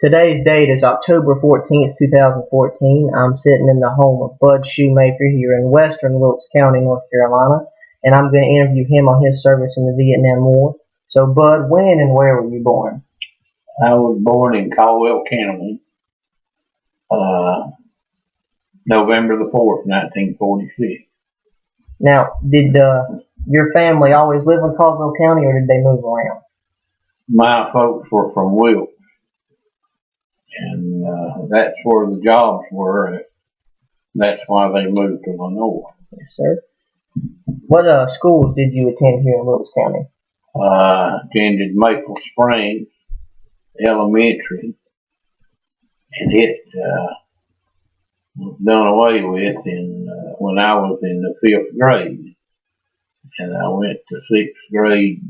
Today's date is October 14th, 2014. I'm sitting in the home of Bud Shumaker here in western Wilkes County, North Carolina, and I'm going to interview him on his service in the Vietnam War. So, Bud, when and where were you born? I was born in Caldwell County, November the 4th, 1946. Now, did your family always live in Caldwell County, or did they move around? My folks were from Wilkes, and that's where the jobs were. That's why they moved to the north. Yes, sir. What schools did you attend here in Wilkes County? Attended Maple Springs Elementary, and it was done away with when I was in the 5th grade. And I went to 6th grade,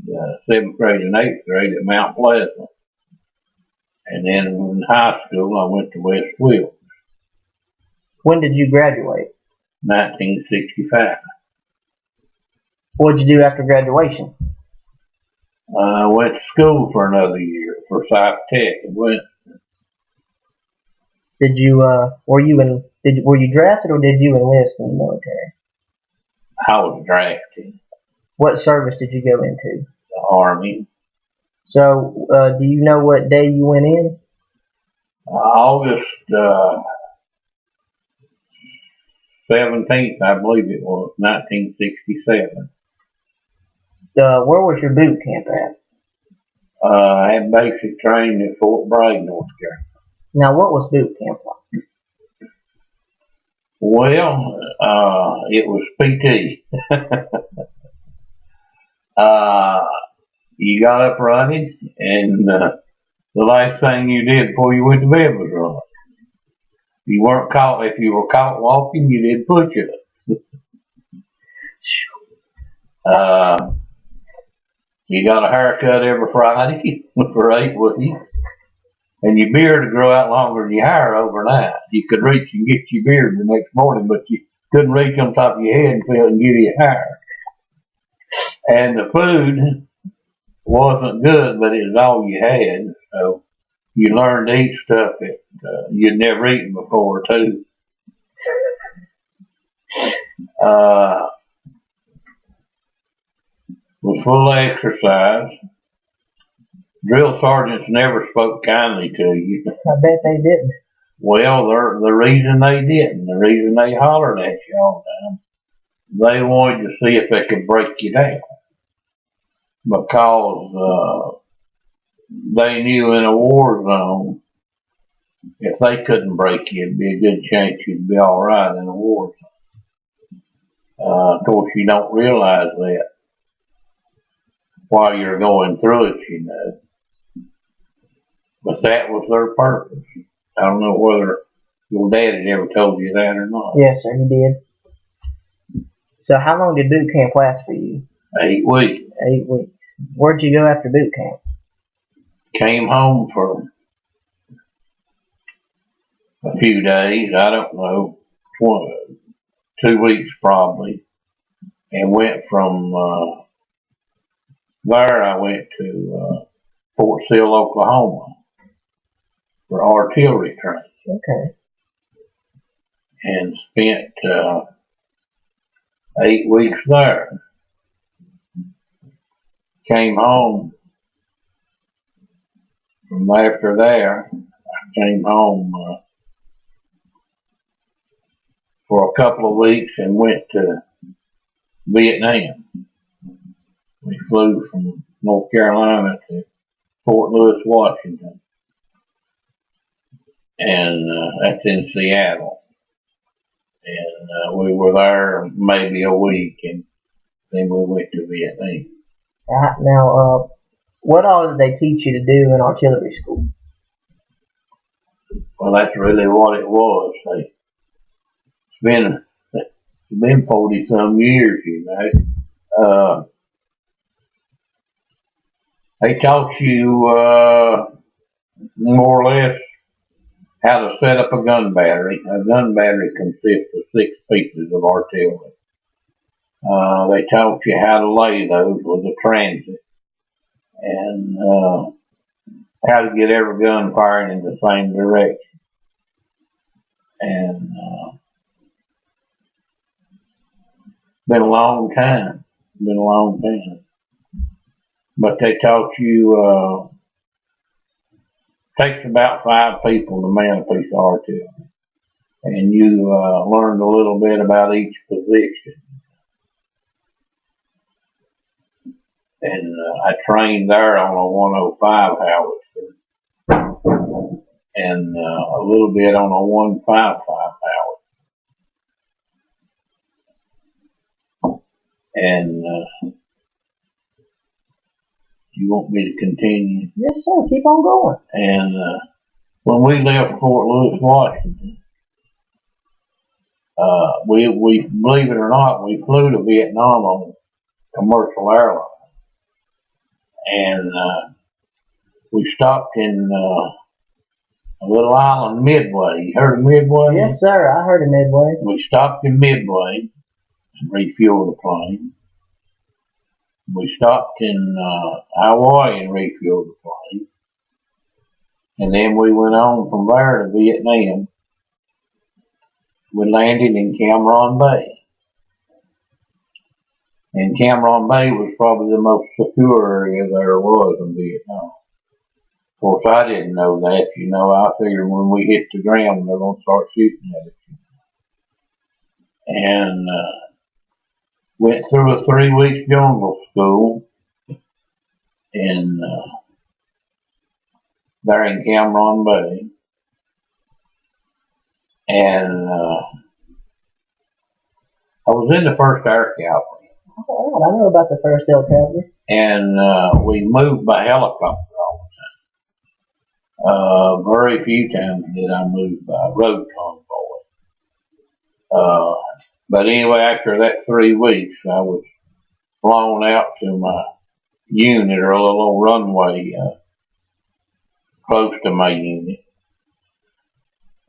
7th grade, and 8th grade at Mount Pleasant. And then in high school, I went to West Wilkes. When did you graduate? 1965. What did you do after graduation? I went to school for another year for Psych Tech. Did you were you drafted, or did you enlist in the military? I was drafted. What service did you go into? The Army. So, do you know what day you went in? August 17th, I believe it was, 1967. Where was your boot camp at? I had basic training at Fort Bragg, North Carolina. Now, what was boot camp like? Well, it was PT. You got up running, and the last thing you did before you went to bed was run. You weren't caught. If you were caught walking, you did push-ups. You got a haircut every Friday for 8 weeks, and your beard would grow out longer than your hair overnight. You could reach and get your beard the next morning, but you couldn't reach on top of your head and feel it and get your hair. And the food wasn't good, but it was all you had. So you learned to eat stuff that you'd never eaten before, too. Was full of exercise. Drill sergeants never spoke kindly to you. I bet they didn't. Well, the reason they didn't, the reason they hollered at you all the time, they wanted to see if they could break you down. Because they knew in a war zone, if they couldn't break you, it'd be a good chance you'd be all right in a war zone. Of course, you don't realize that while you're going through it, you know. But that was their purpose. I don't know whether your dad had ever told you that or not. Yes, sir, he did. So how long did boot camp last for you? 8 weeks. 8 weeks. Where'd you go after boot camp? Came home for a few days, I don't know, 2 weeks probably, and went from there. I went to Fort Sill, Oklahoma for artillery training. Okay. And spent 8 weeks there. Came home from after there. I came home for a couple of weeks and went to Vietnam. We flew from North Carolina to Fort Lewis, Washington. And that's in Seattle. And we were there maybe a week, and then we went to Vietnam. Now, what all did they teach you to do in artillery school? Well, that's really what it was. It's been 40-some years, you know. They taught you more or less how to set up a gun battery. A gun battery consists of 6 pieces of artillery. They taught you how to lay those with a transit. And how to get every gun firing in the same direction. And been a long time. Been a long time. But they taught you, takes about 5 people to man a piece of artillery. And you learned a little bit about each position. And I trained there on a 105 howitzer. And a little bit on a 155 howitzer. And you want me to continue? Yes, sir. Keep on going. And when we left Fort Lewis, Washington, we believe it or not, we flew to Vietnam on commercial airline. And we stopped in a little island, Midway. You heard of Midway? Yes, sir. I heard of Midway. We stopped in Midway and refueled the plane. We stopped in Hawaii and refueled the plane. And then we went on from there to Vietnam. We landed in Cam Ranh Bay. And Cam Ranh Bay was probably the most secure area there was in Vietnam. Of course, I didn't know that. You know, I figured when we hit the ground, they're going to start shooting at us. And went through a 3-week jungle school in there in Cam Ranh Bay. And I was in the 1st Air Cavalry. Oh, I know about the 1st Air Cavalry. And we moved by helicopter all the time. Very few times did I move by road convoy. But anyway, after that 3 weeks, I was flown out to my unit, or a little runway close to my unit.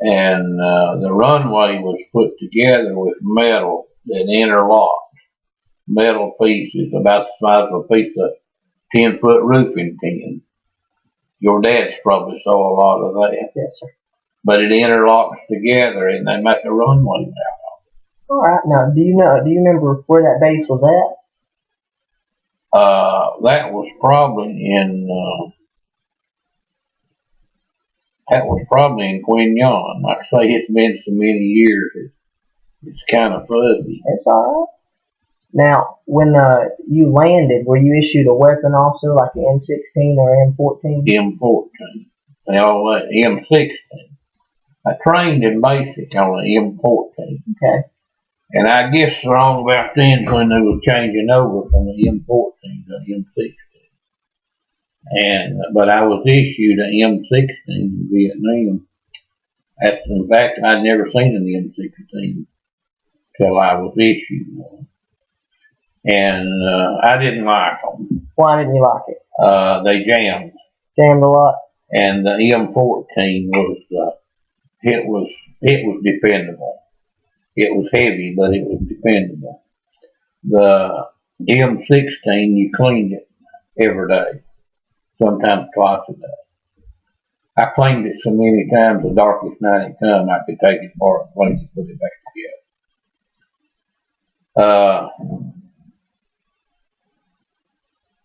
And the runway was put together with metal that interlocked. Metal pieces about the size of a piece of 10-foot roofing tin. Your dad's probably saw a lot of that. Yes, sir. But it interlocks together and they make a runway now. All right. Now, do you remember where that base was at? That was probably in Queen Yon. Like I say, it's been so many years, it's kind of fuzzy. It's all right. Now, when you landed, were you issued a weapon also, like the M16 or M14? M14. They all let M16. I trained in basic on the M14. Okay. And I guess around about then when they were changing over from the M14 to the M16. But I was issued an M16 in Vietnam. In fact, I'd never seen an M16 till I was issued one. And I didn't like them. Why didn't you like it? They jammed. Jammed a lot. And the M14 was dependable. It was heavy, but it was dependable. The M16, you cleaned it every day, sometimes twice a day. I cleaned it so many times the darkest night it come, I could take it apart and clean it, put it back together.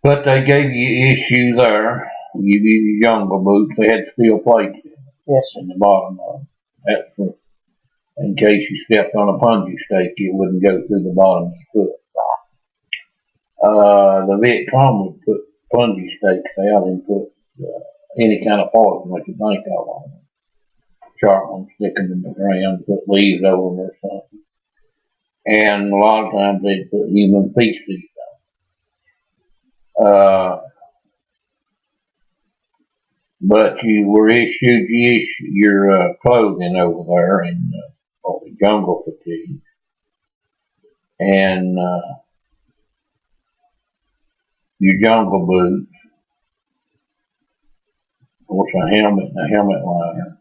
But they gave you issue there. Give you your jungle boots. They had steel plates yes, in the bottom of them. That's for, in case you stepped on a punji stake, it wouldn't go through the bottom of your foot. The Viet Cong would put punji stakes out and put any kind of poison they could think of on them. Sharp ones, stick them in the ground, put leaves over them or something. And a lot of times they'd put human feces on. But you were issued your clothing over there and jungle fatigue. And your jungle boots. Of course, a helmet and a helmet liner.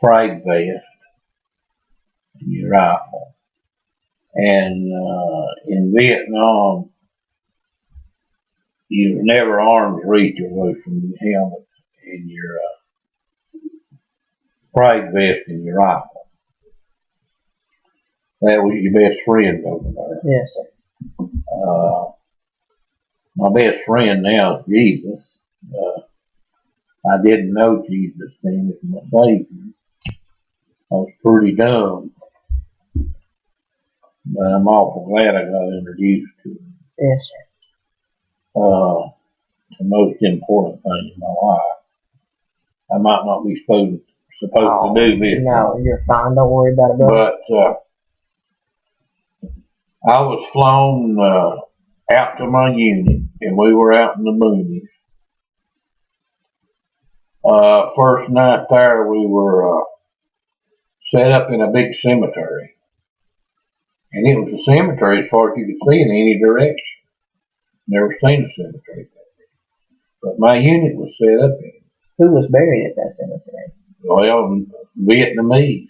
Frag vest. And your rifle. And in Vietnam, you never arms reach away from your helmet and your pride vest and your rifle. That was your best friend over there. Yes, sir. My best friend now is Jesus. I didn't know Jesus then as my Savior. I was pretty dumb. But I'm awful glad I got introduced to him. Yes, sir. The most important thing in my life. I might not be supposed to do this. No, you're fine. Don't worry about it, brother. But I was flown out to my unit, and we were out in the boonies. First night there, we were set up in a big cemetery. And it was a cemetery as far as you could see in any direction. Never seen a cemetery like that. But my unit was set up in it. Who was buried at that cemetery? Well, Vietnamese.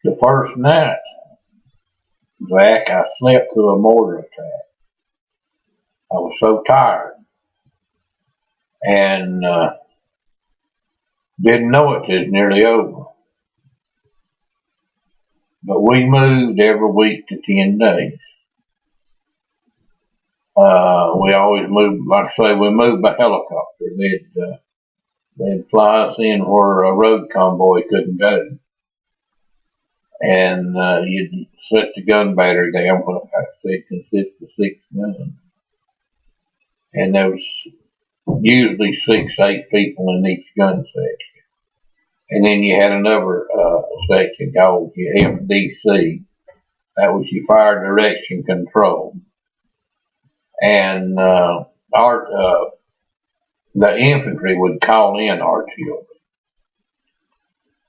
The first night, Zach, I slept through a mortar attack. I was so tired. And didn't know it till nearly over. But we moved every week to 10 days. We always moved, like I say, we moved by helicopter. They'd fly us in where a road convoy couldn't go. And you'd set the gun battery down, what I said consists of 6 guns. And there was usually 6, 8 people in each gun section. And then you had another section called your FDC. That was your fire direction control. And the infantry would call in artillery.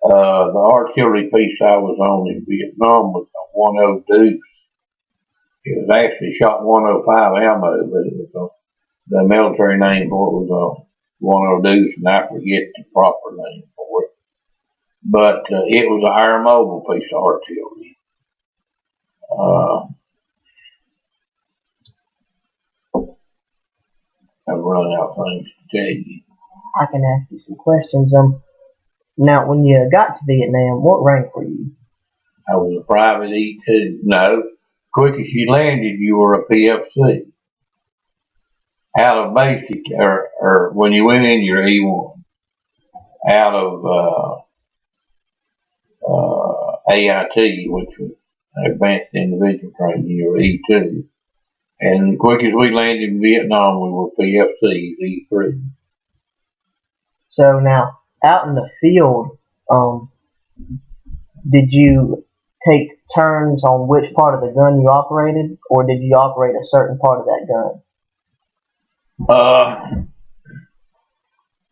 The artillery piece I was on in Vietnam was a 10 Deuce. It was actually shot 105 ammo, but it was the military name for it was a 10 Deuce, and I forget the proper name for it. But it was an air mobile piece of artillery. I've run out of things to tell you. I can ask you some questions. Now, when you got to Vietnam, what rank were you? I was a private E2. No, quick as you landed, you were a PFC. Out of basic, or when you went in, you're E1. Out of AIT, which was Advanced Individual Training, you were E2. And quick as we landed in Vietnam, we were PFCs, E3. So now, out in the field, did you take turns on which part of the gun you operated, or did you operate a certain part of that gun?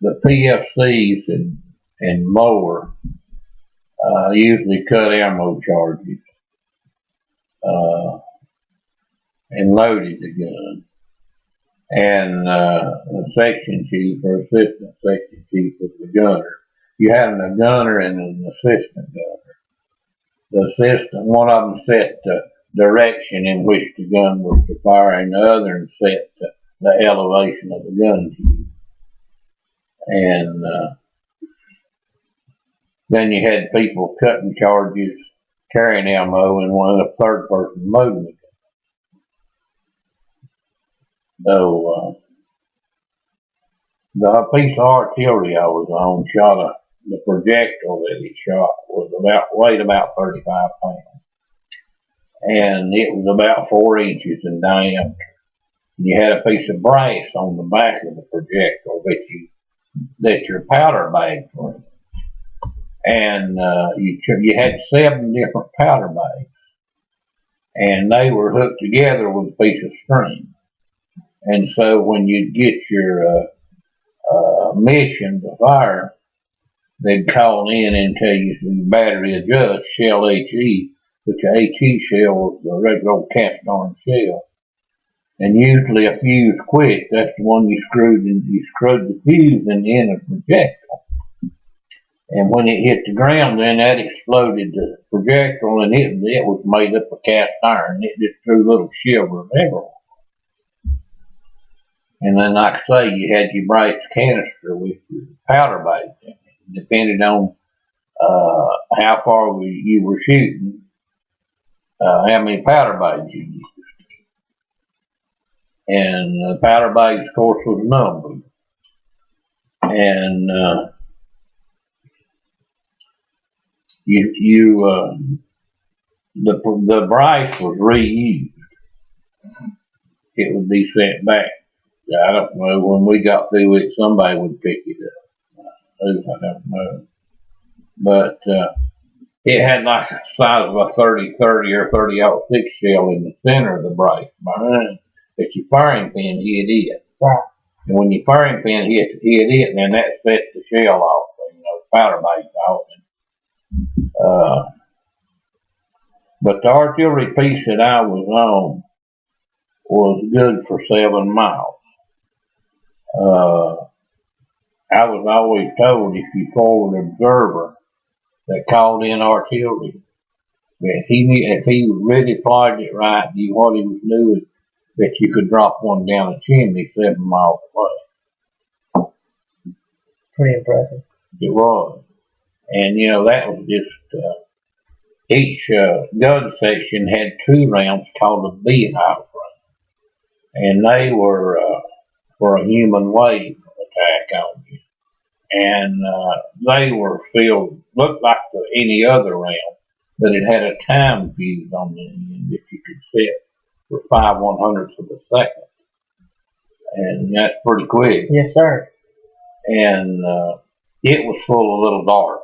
The PFCs and more usually cut ammo charges and loaded the gun. And the section chief or assistant section chief was the gunner. You had a gunner and an assistant gunner. The assistant, one of them set the direction in which the gun was to fire, and the other set the elevation of the gun tube. And then you had people cutting charges, carrying ammo, and a third person loading the gun. So the piece of artillery I was on shot the projectile that it shot weighed about 35 pounds. And it was about 4 inches in diameter. You had a piece of brass on the back of the projectile that your powder bags were in. And you had 7 different powder bags. And they were hooked together with a piece of string. And so when you'd get your mission to fire, they'd call in and tell you to battery adjust shell HE, which a HE shell was a regular old cast iron shell. And usually a fuse quick, that's the one you screwed the fuse in the end of the projectile. And when it hit the ground, then that exploded the projectile, and it was made up of cast iron. It just threw little shivers everywhere. And then, like I say, you had your brass canister with your powder bags in it, depending on how far you were shooting, how many powder bags you used. And the powder bags, of course, was numbered. And the brass was reused. It would be sent back. I don't know, when we got through it, somebody would pick it up. I don't know. But it had like the size of a 30-30 or 30-06 shell in the center of the brace behind that your firing pin hit it. Right. And when your firing pin hit it, then that set the shell off, powder base off. But the artillery piece that I was on was good for 7 miles. I was always told if you forward observer that called in artillery, that if he really applied it right, what he was doing, that you could drop one down a chimney 7 miles away. Pretty impressive. It was. And, that was just, each gun section had 2 rounds called a beehive round. And they were for a human wave attack on you. And they were filled, looked like any other round, but it had a time fuse on the end that you could set for 5/100ths of a second. And that's pretty quick. Yes, sir. And it was full of little darts.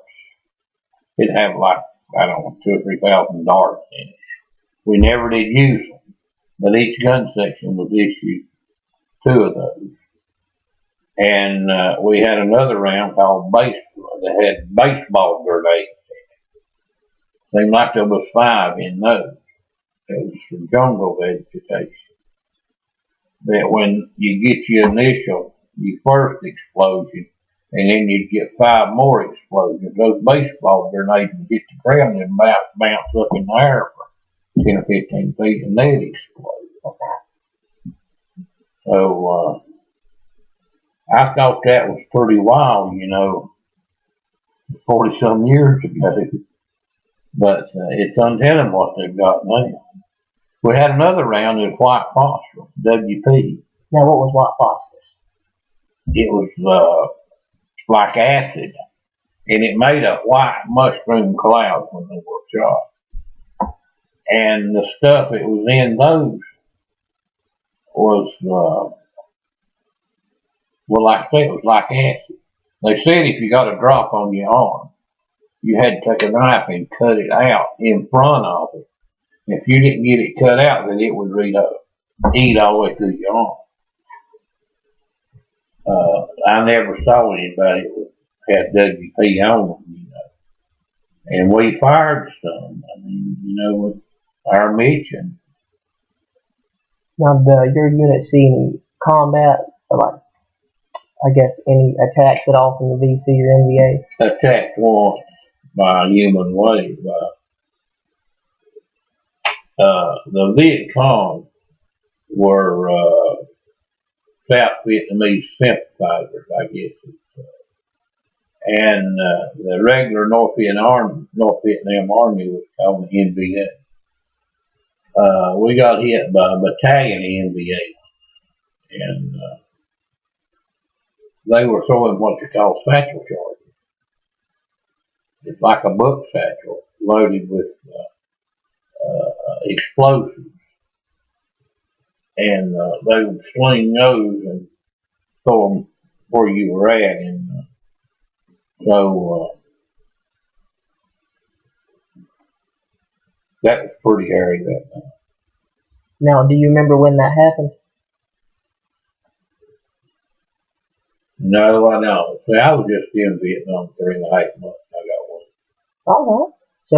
It'd have like, I don't know, 2,000 or 3,000 darts in it. We never did use them, but each gun section was issued 2 of those. And we had another round called baseball that had baseball grenades in it. Seemed like there was 5 in those. It was for jungle vegetation. That when you get your first explosion, and then you'd get 5 more explosions, those baseball grenades would hit the ground and bounce up in the air for 10 or 15 feet, and they'd explode. So I thought that was pretty wild, 40-some years ago. But it's untelling what they've got now. We had another round of white phosphorus, WP. Now, what was white phosphorus? It was like acid, and it made a white mushroom cloud when they were shot. And the stuff that was in those was, like I said, it was like acid. They said if you got a drop on your arm, you had to take a knife and cut it out in front of it. If you didn't get it cut out, then it would eat all the way through your arm. I never saw anybody that had WP on them, And we fired some. With our mission. Now, did your unit see any combat, or any attacks at all from the VC or NVA? Attacked once by a human wave. The Viet Cong were South Vietnamese sympathizers, I guess. And the regular North Vietnam Army was called the NVA. We got hit by a battalion of NVA, and they were throwing what you call satchel charges. It's like a book satchel loaded with explosives. And they would sling those and throw them where you were at. And so that was pretty hairy that night. Now, do you remember when that happened? No, I don't. See, I was just in Vietnam 3.5 months. I got one. All right. So,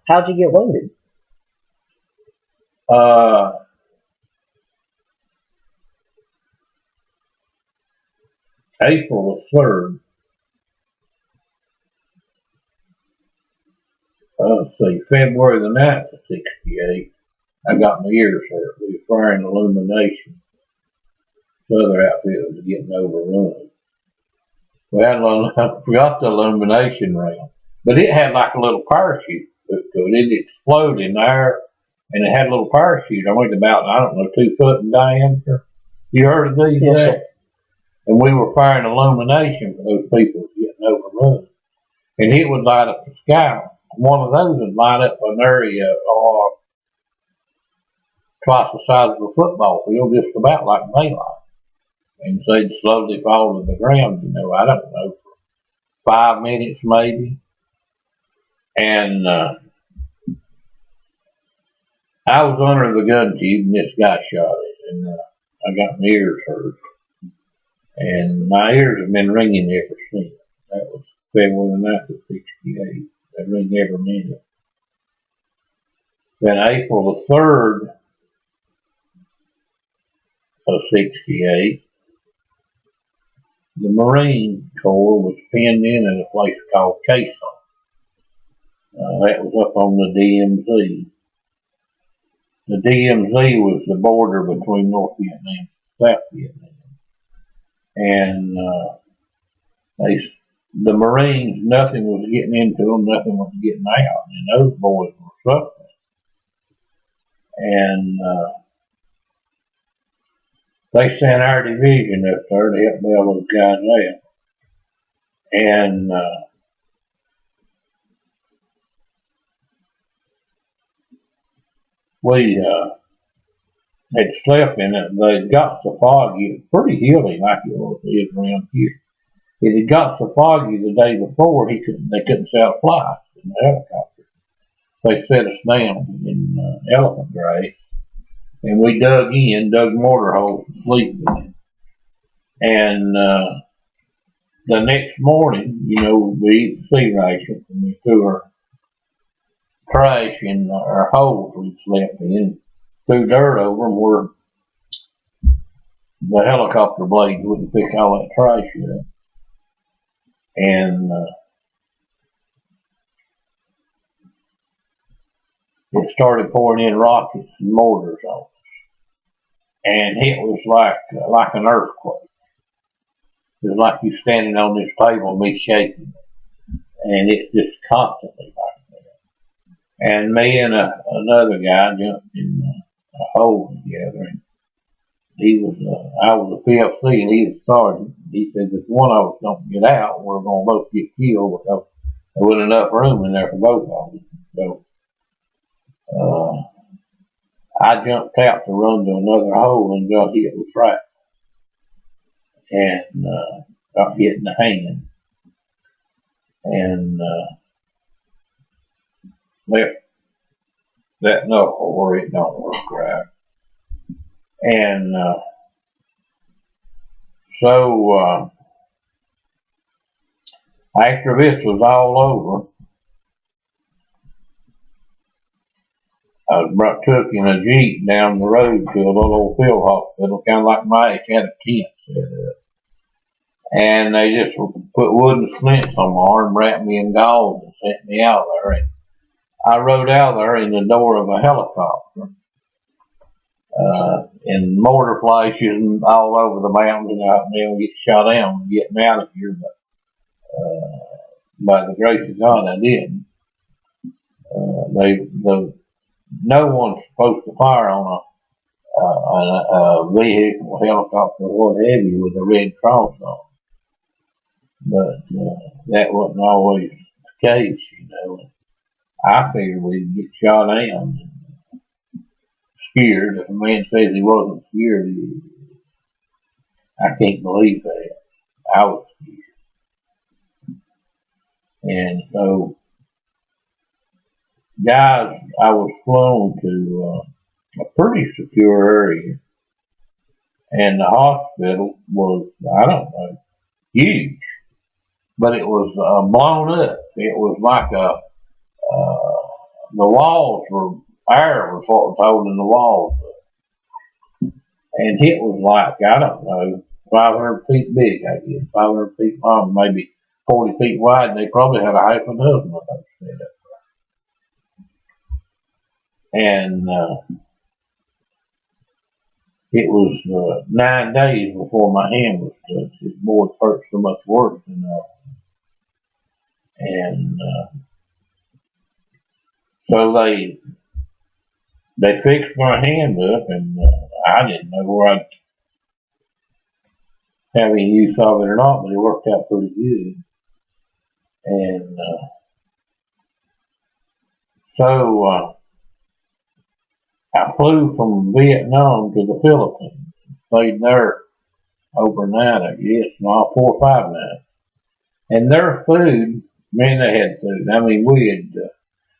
how'd you get wounded? April the 3rd, let's see, February the 9th of 68, I got my ears hurt. We were firing illumination. The other outfit was getting overrun. Well, I forgot the illumination round, but it had like a little parachute to it. It exploded in there, and it had a little parachute on it about, I don't know, 2 foot in diameter. You heard of these? Yes, sir. And we were firing illumination for those people getting overrun. And it would light up the sky. One of those would light up an area twice the size of a football field, just about like daylight. And so they'd slowly fall to the ground, I don't know, for 5 minutes maybe. And I was under the gun tube and this guy shot it. And I got my ears hurt. And my ears have been ringing ever since. That was February the 9th of 68. They ring every minute. Then April the 3rd of 68, the Marine Corps was pinned in at a place called Caisson. That was up on the DMZ. The DMZ was the border between North Vietnam and South Vietnam. And the Marines, nothing was getting into them, nothing was getting out. And those boys were suffering. And they sent our division up there to help bail those guys out. And we had slept in it. They got so foggy, it was pretty hilly like it is around here. It had got so foggy the day before they couldn't sell flights in the helicopter. They set us down in elephant grass, and we dug mortar holes to sleep in. And the next morning, we eat the sea ration, and we threw our trash in our holes we slept in, threw dirt over them where the helicopter blades wouldn't pick all that trash up. And it started pouring in rockets and mortars on us. And it was like an earthquake. It was like you standing on this table and me shaking. And it's just constantly like that. And me and another guy jumped in a hole together. And I was a PFC and he was a sergeant. He said, if one of us don't get out, we're going to both get killed because there wasn't enough room in there for both of us. So I jumped out to run to another hole and got hit with shrapnel. And got hit in the hand. And left that knuckle where it don't work right. And so after this was all over, I was took in a Jeep down the road to a little old field hospital, kind of like my age, had a tent set up. And they just put wooden splints on my arm, wrapped me in gauze, and sent me out there. And I rode out there in the door of a helicopter, and mortar flashes all over the mountains, and I'll get shot down and get me out of here. But by the grace of God, I didn't. No one's supposed to fire on a vehicle, helicopter, or what have you, with a red cross on. But that wasn't always the case, I figured we'd get shot down. Scared. If a man says he wasn't scared, I can't believe that. I was scared. And so, guys, I was flown to a pretty secure area. And the hospital was, I don't know, huge. But it was blown up. It was like the walls were, air was what was holding the walls up. And it was like, I don't know, 500 feet big, I guess, 500 feet long, maybe 40 feet wide, and they probably had a half a dozen of those set up. And it was 9 days before my hand was touched. His boys hurt so much worse than that. And so they fixed my hand up, and I didn't know where I'd have any use of it or not, but it worked out pretty good. And so I flew from Vietnam to the Philippines, stayed there overnight, I guess, no, 4 or 5 nights. And their food, man, they had food. I mean,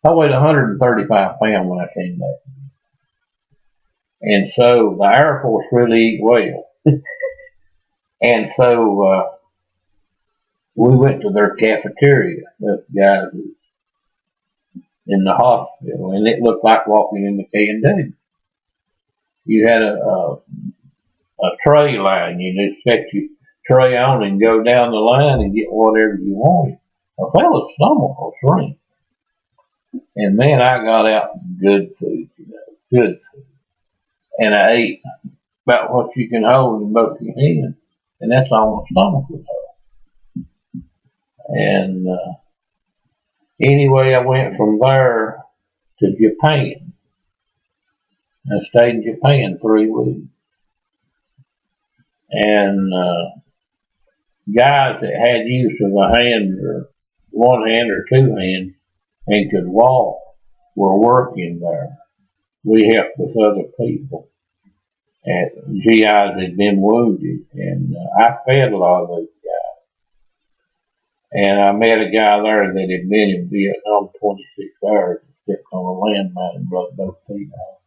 I weighed 135 pounds when I came back. And so the Air Force really eat well. And so we went to their cafeteria, those guys in the hospital, and it looked like walking in the K&D. You had a tray line. You just set your tray on and go down the line and get whatever you wanted. A fellow's stomach will shrink. And man, I got out good food, good food. And I ate about what you can hold in both your hands. And that's all my stomach was hold. And anyway, I went from there to Japan. I stayed in Japan 3 weeks. And guys that had use of a hand or 1 hand or 2 hands and could walk were working there. We helped with other people. And GIs had been wounded, and I fed a lot of those guys. And I met a guy there that had been in Vietnam 26 hours and stepped on a landmine and broke both feet off.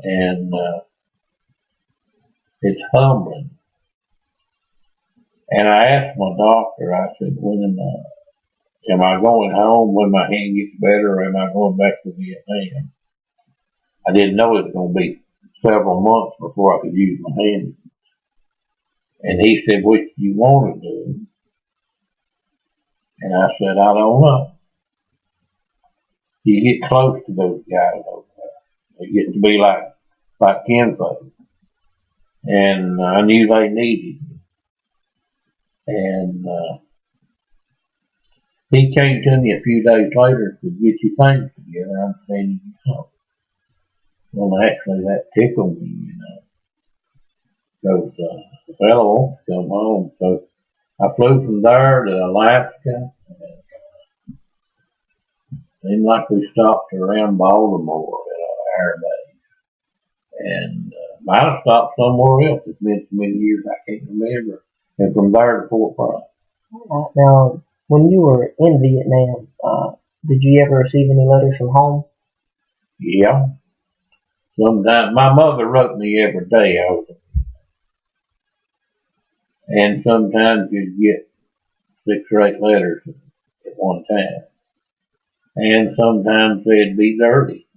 And it's humbling. And I asked my doctor, I said, when am I going home when my hand gets better, or am I going back to Vietnam? I didn't know it was going to be several months before I could use my hand. And he said, which do you want to do? And I said, I don't know. You get close to those guys over there. They get to be like kinfolk. And I knew they needed me. And he came to me a few days later to get your things together. I'm sending you something. Well, actually, that tickled me, because the fellow wants to come home. So I flew from there to Alaska. And seemed like we stopped around Baltimore at our base. And might have stopped somewhere else. It's been so many years I can't remember. And from there to Fort Price. Now, when you were in Vietnam, did you ever receive any letters from home? Yeah. Sometimes my mother wrote me every day. And sometimes you'd get 6 or 8 letters at one time. And sometimes they'd be dirty.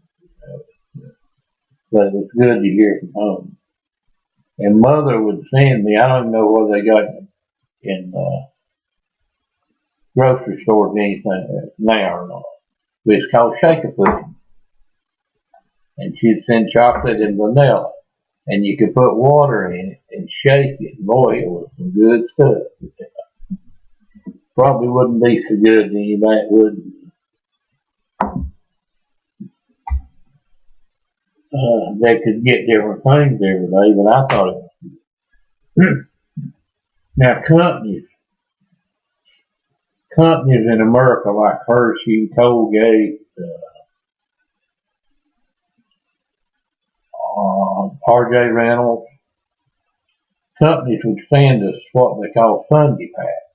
But it was good to hear from home. And mother would send me, I don't even know whether they got in grocery stores anything now or not. But it's called shaker pudding. And she'd send chocolate and vanilla. And you could put water in it and shake it. Boy, it was some good stuff. Probably wouldn't be so good to anybody, would they could get different things every day, but I thought it was good. Now, companies in America like Hershey, Colgate, RJ Reynolds, companies would send us what they call Sunday packs.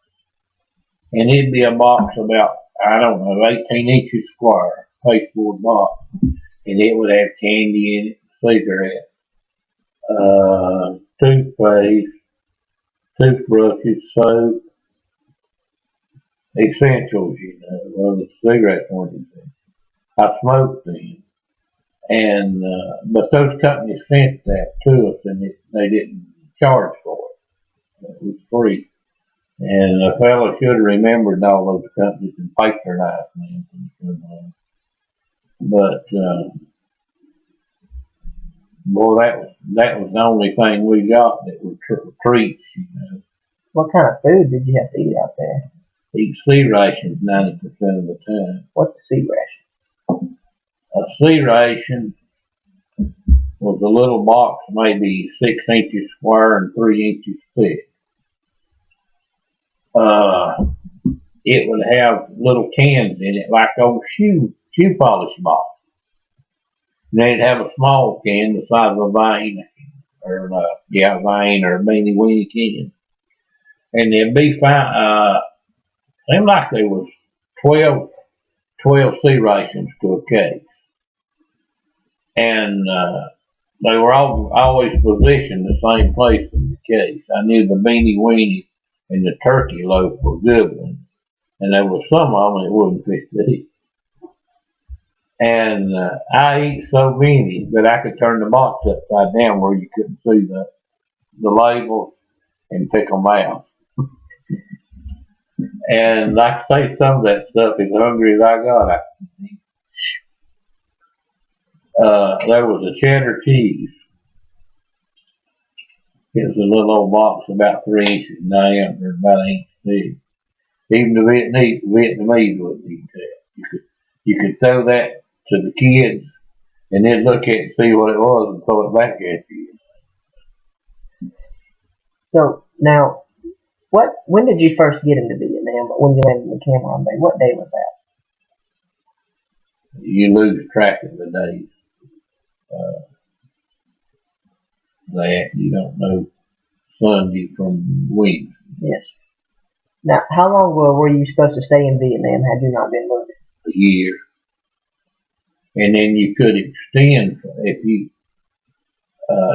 And it'd be a box about, I don't know, 18 inches square, pasteboard box. And it would have candy in it, cigarettes, toothpaste, toothbrushes, soap, essentials, well, the cigarettes weren't essentials. I smoked them. And, but those companies sent that to us, and they didn't charge for it. It was free. And a fellow should have remembered all those companies and patronized them. But boy, that was the only thing we got that was treats. What kind of food did you have to eat out there? Eat sea rations 90% of the time. What's a sea ration? A sea ration was a little box, maybe 6 inches square and 3 inches thick. It would have little cans in it, like old shoe polish box. And then it'd have a small can the size of a vein, or vein or a beanie weenie can. And there'd be seemed like there was 12 sea rations to a case. And they were always positioned the same place in the case. I knew the beanie weenie and the turkey loaf were good ones. And there was some of them that wouldn't fit to eat. And I ate so many that I could turn the box upside down where you couldn't see the labels and pick them out. And like I say, some of that stuff, as hungry as I got, I could eat. There was a cheddar cheese. It was a little old box about 3 inches in diameter, about an inch thick. Even the Vietnamese wouldn't eat that. You could throw that to the kids and then look at it and see what it was and throw it back at you. So now, when did you first get into Vietnam? When you landed in Cameron Bay, what day was that? You lose track of the days. That you don't know Sunday from Wednesday. Yes. Now, how long were you supposed to stay in Vietnam had you not been wounded? A year. And then you could extend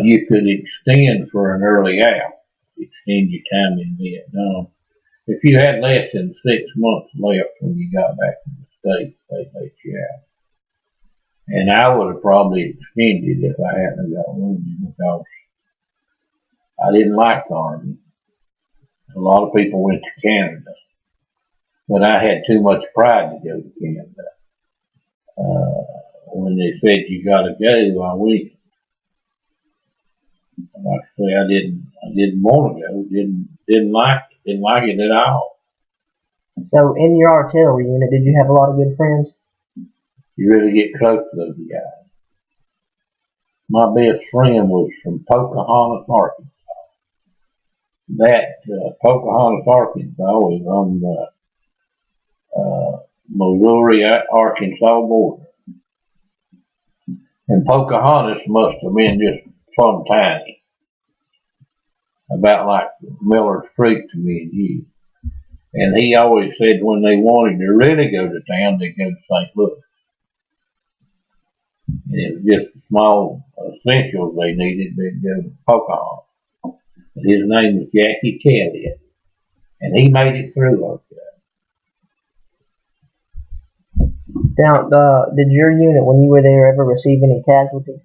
you could extend for an early out, extend your time in Vietnam. If you had less than 6 months left when you got back to the States, they'd let you out. And I would have probably extended if I hadn't got wounded because I didn't like the Army. A lot of people went to Canada, but I had too much pride to go to Canada. When they said you got to go, I went. Like I say, I didn't want to go. Didn't like it at all. So in your artillery unit, did you have a lot of good friends? You really get close to those guys. My best friend was from Pocahontas, Arkansas. That Pocahontas, Arkansas was on the Missouri-Arkansas border. And Pocahontas must have been just plumb tiny. About like Miller's Creek to me and you. And he always said when they wanted to really go to town, they'd go to St. Louis. And it was just the small essentials they needed, they'd go to Pocahontas. And his name was Jackie Kelly. And he made it through okay. Now, did your unit, when you were there, ever receive any casualties?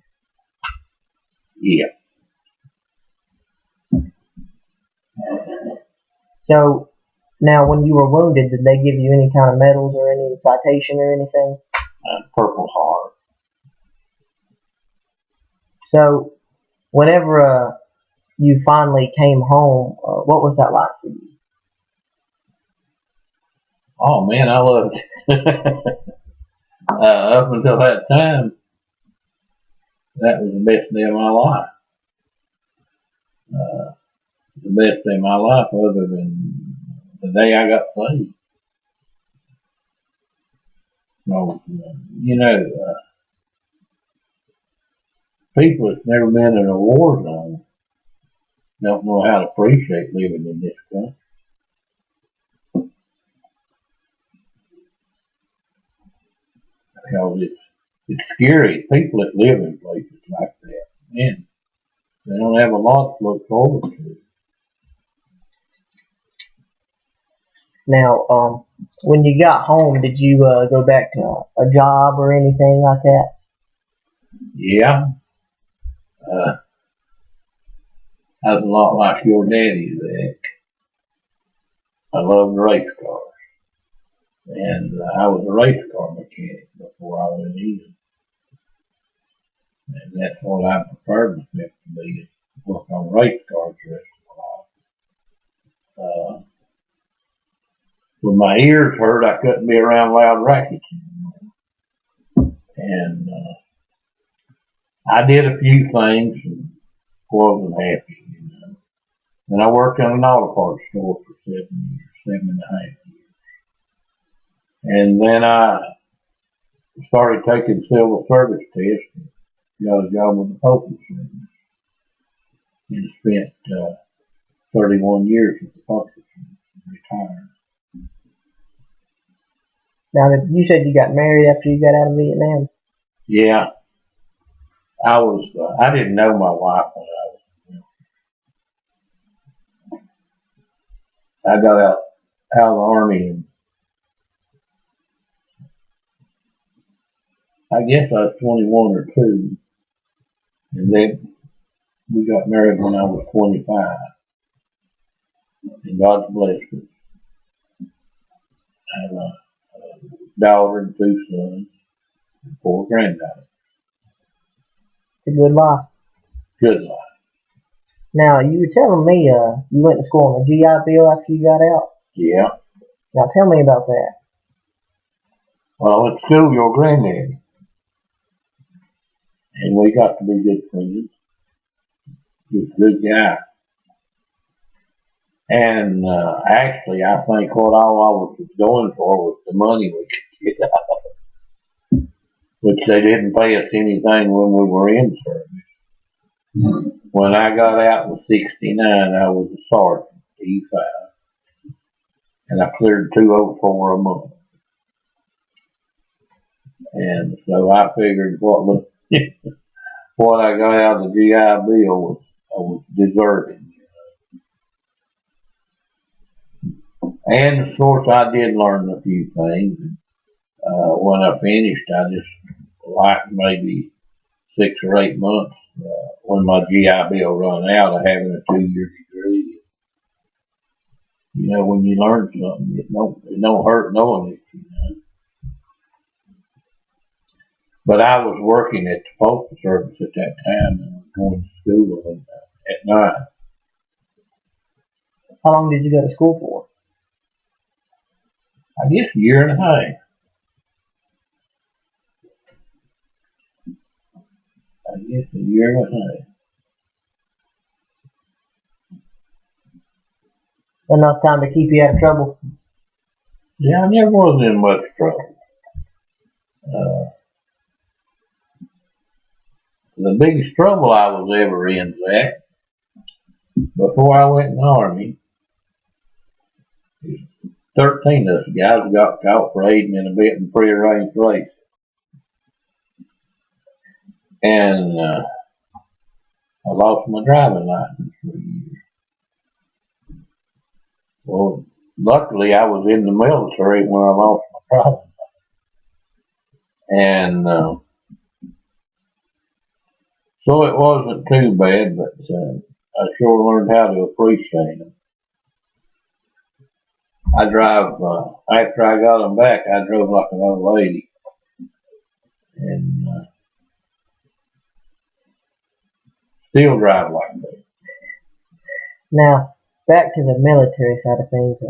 Yeah. So, now when you were wounded, did they give you any kind of medals or any citation or anything? Purple Heart. So, whenever you finally came home, what was that like for you? Oh man, I loved it. Up until that time, that was the best day of my life. The best day of my life other than the day I got saved. So, people that's never been in a war zone don't know how to appreciate living in this country. Because it's scary. People that live in places like that, man, they don't have a lot to look forward to. Now, when you got home, did you go back to a job or anything like that? Yeah. I was a lot like your daddy, Zach. I loved race cars. And I was a race car mechanic before I went in. And that's what I preferred myself to be, is work on race cars the rest of my life. When my ears hurt, I couldn't be around loud rackets anymore. And I did a few things and wasn't happy, you know. And I worked in an auto parts store for 7.5 years. And then I started taking civil service tests and got a job with the postal service. And spent 31 years with the postal service and retired. Now, you said you got married after you got out of Vietnam. Yeah, I didn't know my wife when I got out of the Army, and I guess I was 21 or 2, and then we got married when I was 25, and God's blessed us. I have a daughter and 2 sons and 4 granddaughters. It's a good life. Good life. Now, you were telling me you went to school on a GI Bill after you got out. Yeah. Now, tell me about that. Well, I went to school with your granddaddy, and we got to be good friends. He was a good guy. And actually, I think what all I was going for was the money we could get out of it, which they didn't pay us anything when we were in service. When I got out in '69, I was a sergeant, E5, and I cleared 204 a month. And so I figured what I got out of the GI Bill was deserving. And of course, I did learn a few things. When I finished, I just liked maybe 6 or 8 months when my GI Bill run out of having a 2-year degree. You know, when you learn something, it don't hurt knowing it, you know. But I was working at the postal service at that time and was going to school at night. How long did you go to school for? I guess a year and a half. Enough time to keep you out of trouble? Yeah, I never was in much trouble. The biggest trouble I was ever in, Zach, before I went in the Army, 13 of us guys got caught for aiding in a bit in prearranged race. And I lost my driving license for a year. Well, luckily I was in the military when I lost my driving license. And so it wasn't too bad, but I sure learned how to appreciate them. I drive, after I got them back, I drove like an old lady. And still drive like that. Now, back to the military side of things.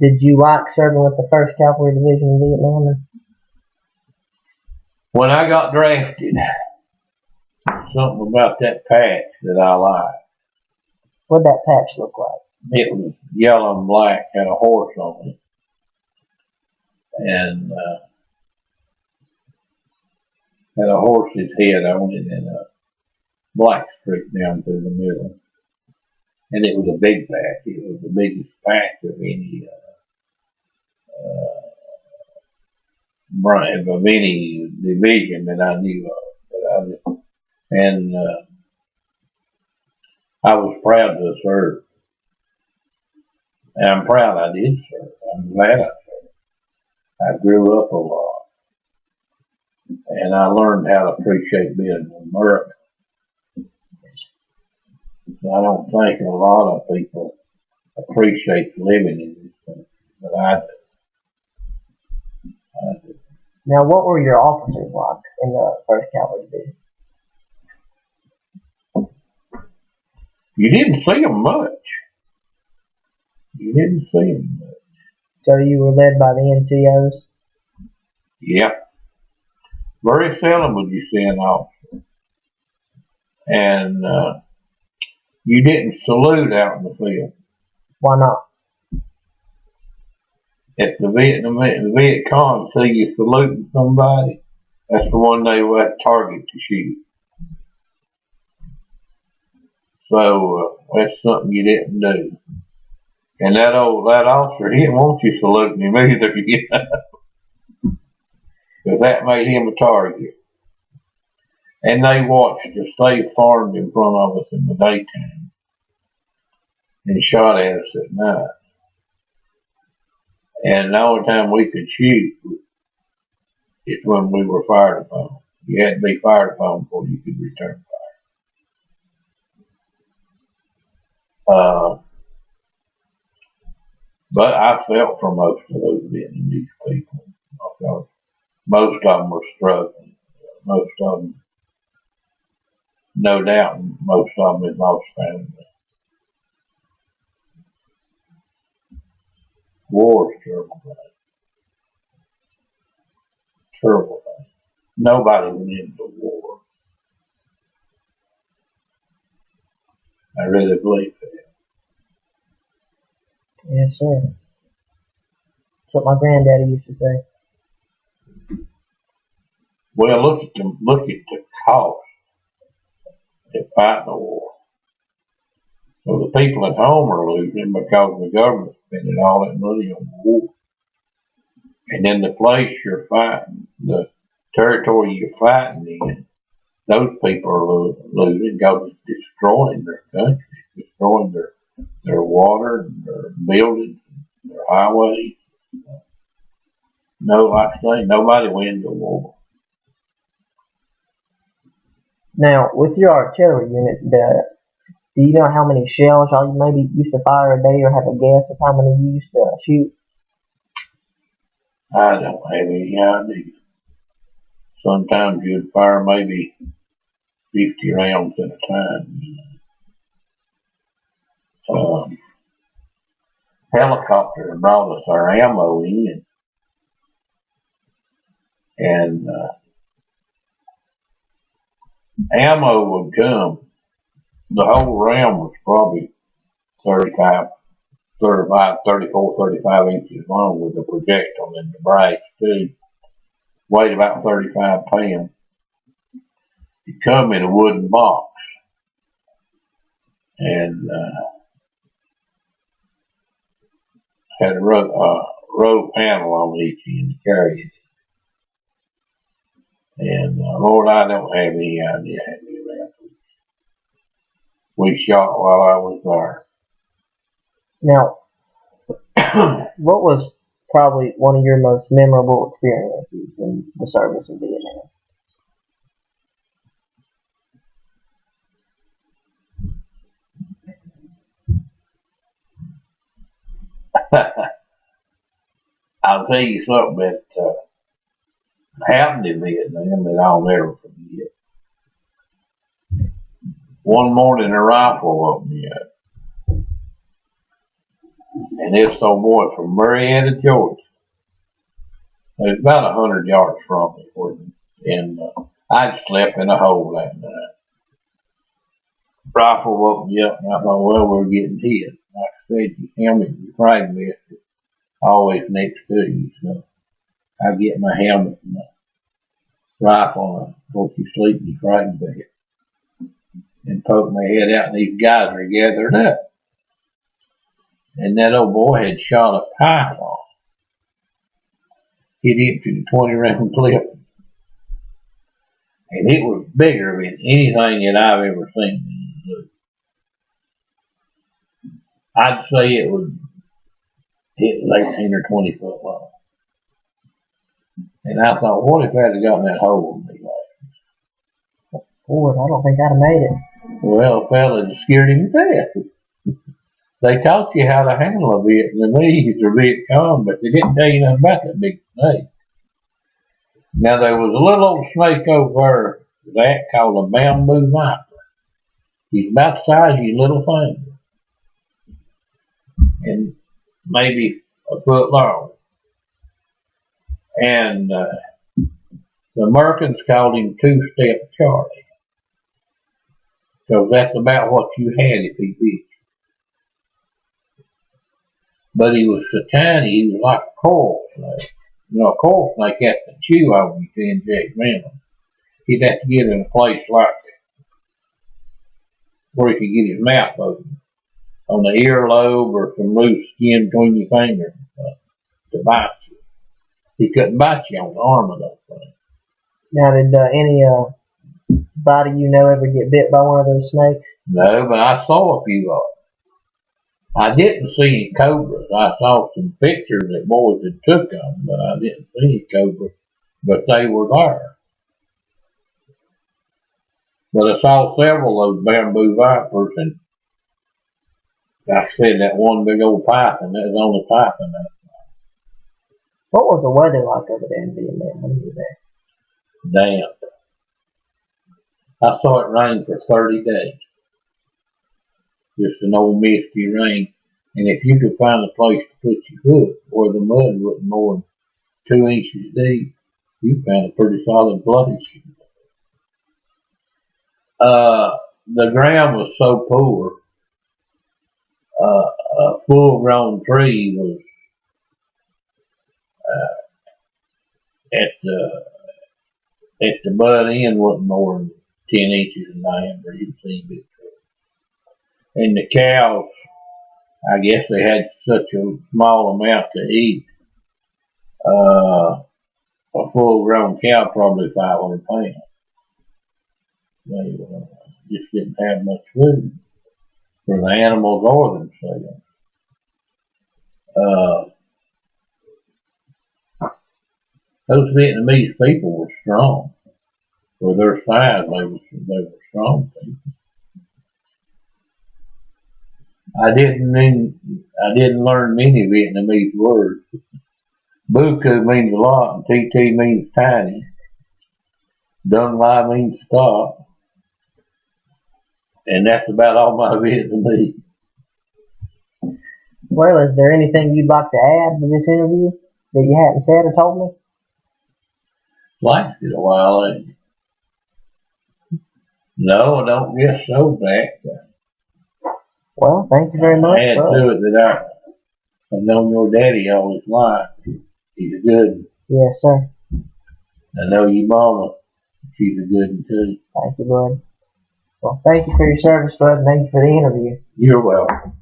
Did you like serving with the 1st Cavalry Division in Vietnam? When I got drafted, something about that patch that I liked. What'd that patch look like? It was yellow and black, had a horse on it. And had a horse's head on it and a black streak down through the middle. And it was a big patch. It was the biggest patch of any division that I knew of. And I was proud to serve. And I'm proud I did serve. I'm glad I served. I grew up a lot. And I learned how to appreciate being an American. I don't think a lot of people appreciate living in this country, but I do. Now, what were your officers like in the 1st Cavalry Division? You didn't see them much. You didn't see them much. So you were led by the NCOs? Yeah. Very seldom would you see an officer. And you didn't salute out in the field. Why not? If the Viet Cong see you saluting somebody, that's the one they would target to shoot. So that's something you didn't do. And that officer, he didn't want you saluting him either, you know, because that made him a target. And they watched us. They farmed in front of us in the daytime and shot at us at night. And the only time we could shoot is when we were fired upon. You had to be fired upon before you could return fire. But I felt for most of those Vietnamese people. I felt most of them were struggling. Most of them, no doubt, most of them had lost family. War is a terrible thing. Terrible thing. Nobody went into war. I really believe that. Yes, sir. That's what my granddaddy used to say. Well, look at the cost of fighting the war. So the people at home are losing because the government's spending all that money on the war. And then the place you're fighting, the territory you're fighting in, those people are losing because it's destroying their country, destroying their water, and their buildings, and their highways. No, like I say, nobody wins the war. Now, with your artillery unit, do you know how many shells y'all maybe used to fire a day, or have a guess of how many you used to shoot? I don't have any idea. Sometimes you'd fire maybe 50 rounds at a time. Helicopter brought us our ammo in, and ammo would come. The whole round was probably 34, 35 inches long with the projectile and the brass too. Weighed about 35 pounds. It come in a wooden box, and had a row panel on each end to carry it. And Lord, I don't have any idea how many rounds we shot while I was there. Now, what was probably one of your most memorable experiences in the service in Vietnam? I'll tell you something that happened in Vietnam that I'll never forget. One morning a rifle woke me up. And this old boy from Marietta, Georgia. It was about 100 yards from me. And I'd slept in a hole that night. Rifle woke me up, and I thought, well, we're getting hit. Like I said, your helmet and your frag vest is always next to you. So I get my helmet and my rifle, and of course you sleep in your frag vest, and poke my head out, and these guys are gathered up. And that old boy had shot a python. He'd emptied a 20-round clip. And it was bigger than anything that I've ever seen. I'd say it was 18 or 20 foot long. And I thought, what if I'd have gotten that hole in me? Lord, I don't think I'd have made it. Well, fella, it scared him to death. They taught you how to handle a Vietnamese or Viet Cong, but they didn't tell you nothing about that big snake. Now there was a little old snake over there called a bamboo viper. He's about the size of your little finger, and maybe a foot long. And the Americans called him Two-Step Charlie, because that's about what you had if he bit you. But he was so tiny, he was like a coral snake. You know, a coral snake has to chew on you to inject venom. He'd have to get in a place like where he could get his mouth open, on the earlobe or some loose skin between your fingers to bite you. He couldn't bite you on the arm of those things. Now, did anybody you know ever get bit by one of those snakes? No, but I saw a few of them. I didn't see any cobras. I saw some pictures that boys had took of them, but I didn't see any cobras. But they were there. But I saw several of those bamboo vipers, and like I said, that one big old python, that was the only python there. What was the weather like over there in Vietnam when you were there? Damp. I saw it rain for 30 days. Just an old misty rain. And if you could find a place to put your foot where the mud wasn't more than 2 inches deep, you found a pretty solid place. The ground was so poor, a full-grown tree was at the butt end wasn't more than 10 inches in diameter. You'd see big trees. And the cows, I guess they had such a small amount to eat. A full-grown cow probably 500 pounds. They just didn't have much food for the animals or themselves. Those Vietnamese people were strong. For their size, they were strong people. I didn't learn many Vietnamese words. Bu Cu means a lot, and TT means tiny. Dun Lai means stop. And that's about all my Vietnamese. Well, is there anything you'd like to add to this interview that you hadn't said or told me? Lasted a while, ain't it? No, I don't guess so, Jack. Well, thank you very much. Add to it that I've known your daddy all his life. He's a good one. Yes, sir. I know your mama. She's a good one too. Thank you, bud. Well, thank you for your service, bud, and thank you for the interview. You're welcome.